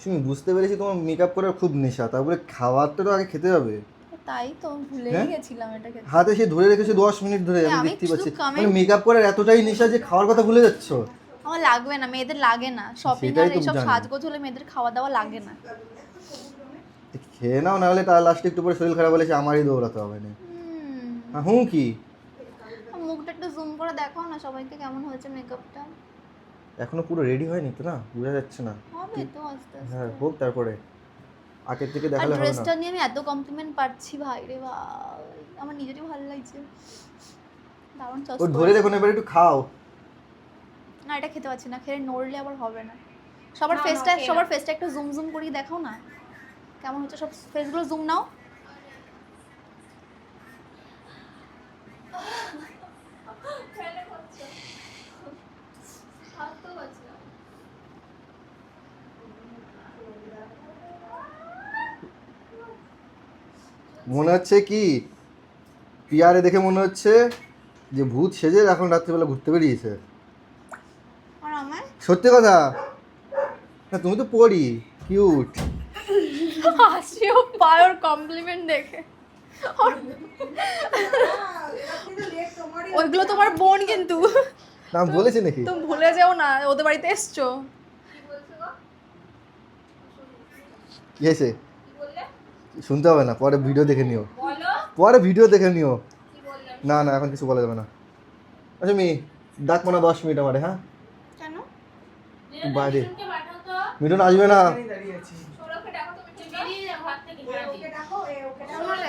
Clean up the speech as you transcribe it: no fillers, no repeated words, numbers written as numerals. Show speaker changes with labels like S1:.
S1: তুমি বুঝতে পেরেছি তোমার মেকআপ করার খুব নেশা, তারপরে খাওয়ারটা তো আগে খেতে হবে।
S2: তাই তো ভুলেই গেছিলাম এটা খেতে।
S1: হাতে সে ধরে রেখেছে 10 মিনিট ধরে, আমি
S2: আমি
S1: দেখতে
S2: শুধু
S1: পাচ্ছি।
S2: comment-
S1: মানে মেকআপ করার এতটাই নেশা যে খাওয়ার কথা ভুলে যাচ্ছ।
S2: আমার লাগবে না, মেয়েদের লাগে না, শপিং
S1: সেটাই
S2: আর
S1: তো
S2: এইসব
S1: জানি।
S2: সাজগোজ হলে মেয়েদের খাওয়া দাওয়া লাগে না।
S1: খেয়ে নাও, নাহলে তার লাস্টে একটু পরে শরীর খারাপ হলে সে আমারই দৌড়াতে হবে না। হুম কি
S2: মুখটা একটু জুম করে দেখাও না সবাইকে কেমন হয়েছে মেকআপটা।
S1: এখনো পুরো রেডি হয়নি তো, না বোঝা যাচ্ছে না।
S2: হবে তো আস্তে
S1: হ্যাঁ
S2: আস্তে।
S1: হোক, তারপরে আগের থেকে
S2: আর
S1: দেখালে হবে না।
S2: ড্রেসটা নিয়ে আমি এত কমপ্লিমেন্ট পাচ্ছি ভাই রে ভাই, আমার নিজেরই ভালো লাগছে। দারুণ চয়েস
S1: ও ধরে দেখো না, এবার একটু খাও।
S2: না এটা খেতে পাচ্ছি না, খেলে নড়লে আবার হবে না। সবার ফেসটা একটু জুম জুম করে দেখাও না কেমন হচ্ছে, সব ফেসগুলো জুম নাও।
S1: মনে হচ্ছে কি পিয়ারে দেখে মনে হচ্ছে যে ভূত সেজে এখন রাত্রিবেলা ঘুরতে বেরিয়েছে।
S2: আর আমার
S1: সত্যি কথা না, তুমি তো পড়ি কিউট।
S2: হাসিও পাওয়ার কমপ্লিমেন্ট দেখে। ওইগুলো তোমার বোন কিন্তু,
S1: নাম বলেছে নাকি?
S2: তুমি ভুলে যাও না ওদের বাড়িতে এসছো।
S1: কি হয়েছে শুনতে হবে না, পরে ভিডিও দেখে নিও, পরে ভিডিও দেখে নিও। না না এখন কিছু বলা যাবে না। আচ্ছা মি ডাক না 10 মিনিট আমারে, হ্যাঁ
S2: কেন?
S1: বাইরে মিঠুন আসবে না।
S3: দাঁড়িয়ে আছি।